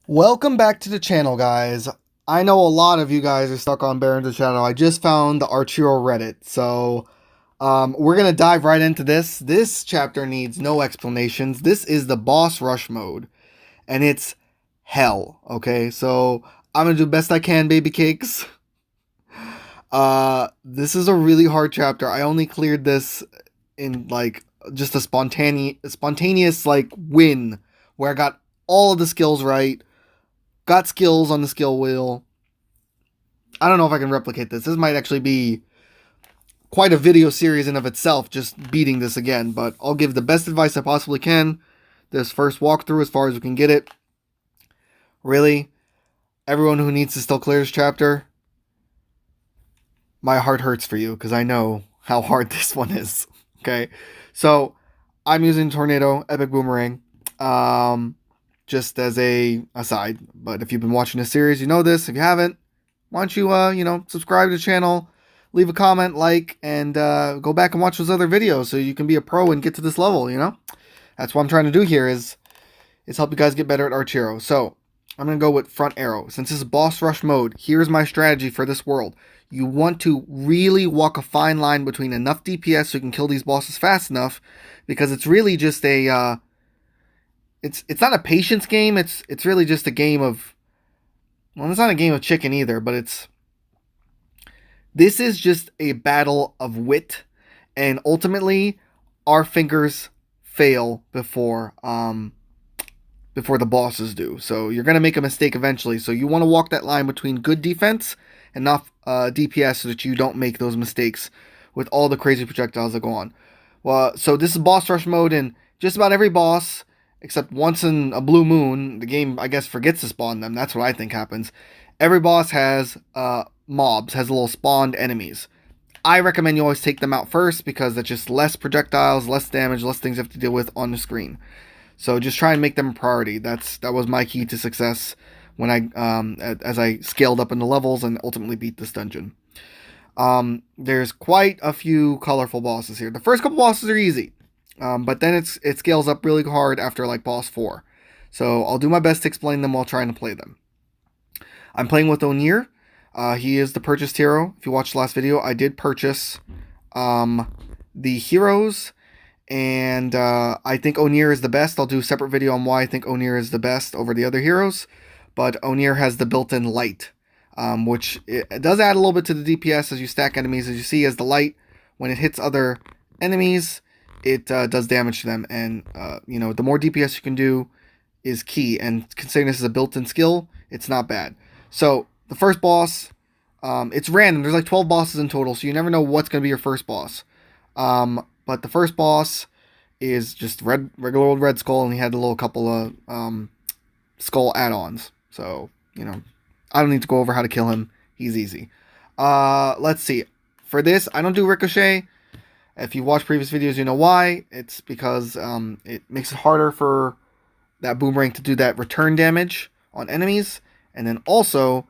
Welcome back to the channel, guys. I know a lot of you guys are stuck on Barrens of Shadow. I just found the Archero Reddit, so we're going to dive right into this. This chapter needs no explanations. This is the boss rush mode, and it's hell, okay? So I'm going to do best I can, baby cakes. This is a really hard chapter. I only cleared this in, like, just a spontaneous, like, win, where I got all of the skills right. Got skills on the skill wheel. I don't know if I can replicate this. This might actually be quite a video series in of itself, just beating this again. But I'll give the best advice I possibly can. This first walkthrough as far as we can get it. Really, everyone who needs to still clear this chapter, my heart hurts for you because I know how hard this one is. Okay, so I'm using Tornado Epic Boomerang. Just as a aside, but if you've been watching this series, you know this. If you haven't, why don't you, subscribe to the channel, leave a comment, like, and go back and watch those other videos so you can be a pro and get to this level, That's what I'm trying to do here is help you guys get better at Archero. So, I'm going to go with front arrow. Since this is boss rush mode, here's my strategy for this world. You want to really walk a fine line between enough DPS so you can kill these bosses fast enough, because it's really just a, it's not a patience game. It's really just a game of, well, it's not a game of chicken either, but this is just a battle of wit, and ultimately our fingers fail before the bosses do. So you're gonna make a mistake eventually. So you want to walk that line between good defense and not DPS so that you don't make those mistakes with all the crazy projectiles that go on. Well, so this is boss rush mode, and just about every boss, except once in a blue moon, the game, I guess, forgets to spawn them. That's what I think happens. Every boss has mobs, has little spawned enemies. I recommend you always take them out first because that's just less projectiles, less damage, less things you have to deal with on the screen. So just try and make them a priority. That was my key to success when as I scaled up in the levels and ultimately beat this dungeon. There's quite a few colorful bosses here. The first couple bosses are easy. But then it scales up really hard after like boss 4. So I'll do my best to explain them while trying to play them. I'm playing with Onir. He is the purchased hero. If you watched the last video, I did purchase the heroes. And I think Onir is the best. I'll do a separate video on why I think Onir is the best over the other heroes. But Onir has the built-in light, which it does add a little bit to the DPS as you stack enemies. As you see, as the light, when it hits other enemies, it does damage to them, and the more DPS you can do is key, and considering this is a built-in skill, it's not bad. So the first boss, it's random. There's like 12 bosses in total, so you never know what's going to be your first boss. But the first boss is just regular old Red Skull, and he had a little couple of skull add-ons. So, I don't need to go over how to kill him. He's easy. Let's see. For this, I don't do Ricochet. If you watch previous videos, you know why. It's because it makes it harder for that boomerang to do that return damage on enemies, and then also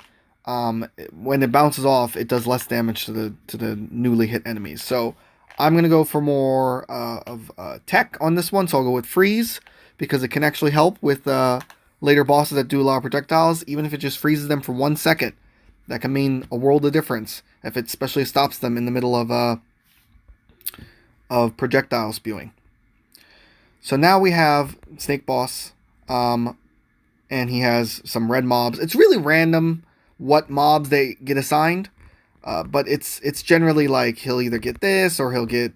when it bounces off, it does less damage to the newly hit enemies. So I'm gonna go for more of tech on this one. So I'll go with freeze because it can actually help with later bosses that do a lot of projectiles, even if it just freezes them for 1 second. That can mean a world of difference if it especially stops them in the middle of projectile spewing. So now we have Snake Boss, and he has some red mobs. It's really random what mobs they get assigned, but it's generally like he'll either get this or he'll get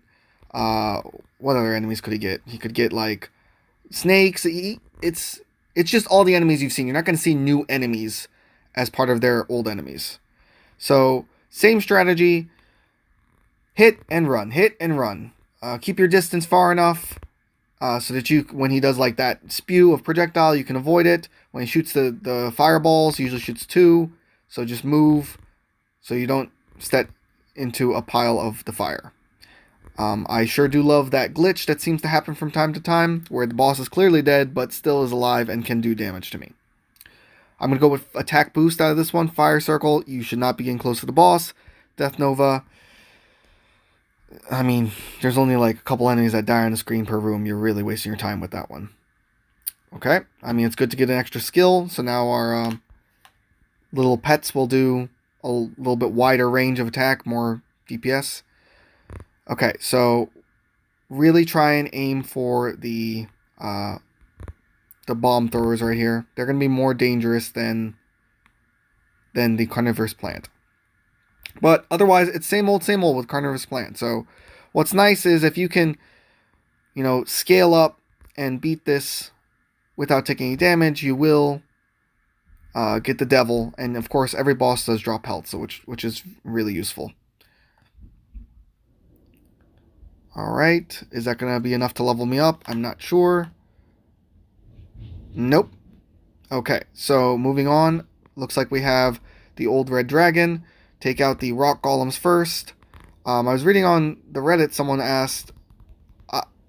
what other enemies could he get? He could get like snakes. It's just all the enemies you've seen. You're not going to see new enemies as part of their old enemies. So same strategy. Hit and run. Hit and run. Keep your distance far enough so that when he does like that spew of projectile, you can avoid it. When he shoots the fireballs, he usually shoots 2. So just move so you don't step into a pile of the fire. I sure do love that glitch that seems to happen from time to time where the boss is clearly dead but still is alive and can do damage to me. I'm going to go with attack boost out of this one. Fire circle. You should not be getting close to the boss. Death Nova. I mean, there's only like a couple enemies that die on the screen per room. You're really wasting your time with that one. Okay, I mean, it's good to get an extra skill, so now our little pets will do a little bit wider range of attack, more DPS. Okay, so really try and aim for the bomb throwers right here. They're going to be more dangerous than the carnivorous plant. But otherwise, it's same old with carnivorous plant. So what's nice is if you can, scale up and beat this without taking any damage, you will get the devil. And of course, every boss does drop health, so which is really useful. Alright, is that going to be enough to level me up? I'm not sure. Nope. Okay, so moving on. Looks like we have the old red dragon. Take out the rock golems first. I was reading on the Reddit, someone asked,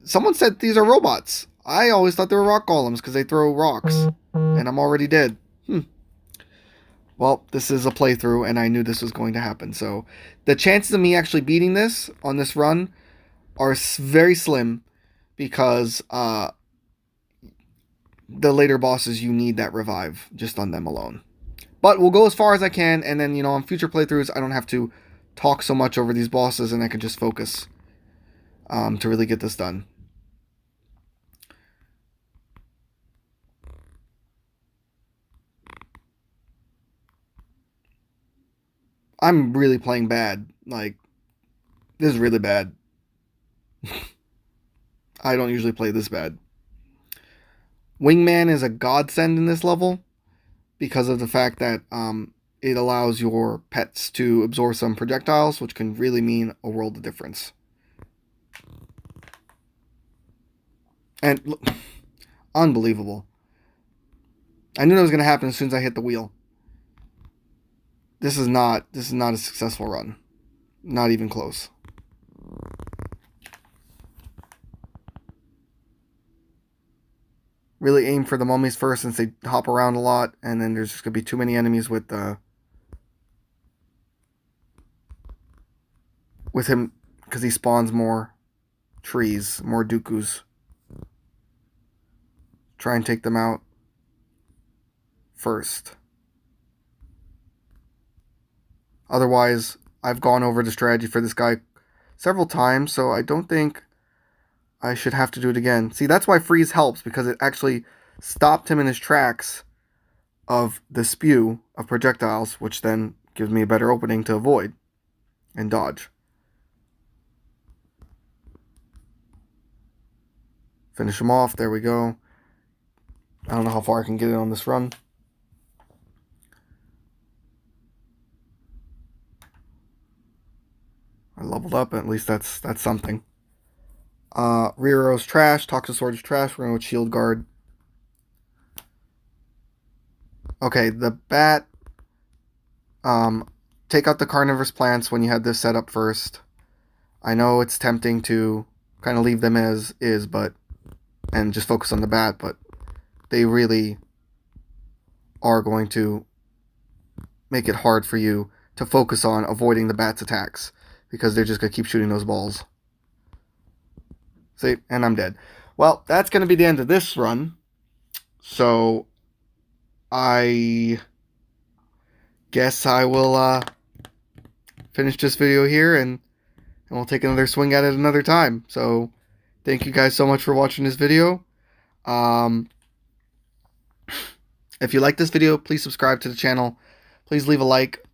someone said these are robots. I always thought they were rock golems because they throw rocks, and I'm already dead. Well, this is a playthrough, and I knew this was going to happen, so the chances of me actually beating this on this run are very slim because the later bosses, you need that revive just on them alone. But we'll go as far as I can, and then, on future playthroughs, I don't have to talk so much over these bosses, and I can just focus to really get this done. I'm really playing bad. Like, this is really bad. I don't usually play this bad. Wingman is a godsend in this level because of the fact that it allows your pets to absorb some projectiles, which can really mean a world of difference. And look, unbelievable. I knew that was going to happen as soon as I hit the wheel. This is not a successful run. Not even close. Really aim for the mummies first since they hop around a lot, and then there's just going to be too many enemies with him because he spawns more trees, more Dooku's. Try and take them out first. Otherwise, I've gone over the strategy for this guy several times, so I don't think I should have to do it again. See, that's why freeze helps, because it actually stopped him in his tracks of the spew of projectiles, which then gives me a better opening to avoid and dodge. Finish him off. There we go. I don't know how far I can get it on this run. I leveled up, at least that's something. Rear arrow's trash, Toxic Sword is trash, we're going with Shield Guard. Okay, the bat, take out the carnivorous plants when you had this set up first. I know it's tempting to kind of leave them as is, and just focus on the bat, but they really are going to make it hard for you to focus on avoiding the bat's attacks, because they're just going to keep shooting those balls. See, and I'm dead. Well, that's going to be the end of this run. So, I guess I will finish this video here, and we'll take another swing at it another time. So, thank you guys so much for watching this video. If you like this video, please subscribe to the channel. Please leave a like.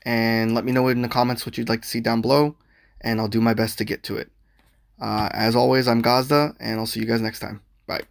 And let me know in the comments what you'd like to see down below, and I'll do my best to get to it. As always, I'm Gazda, and I'll see you guys next time. Bye.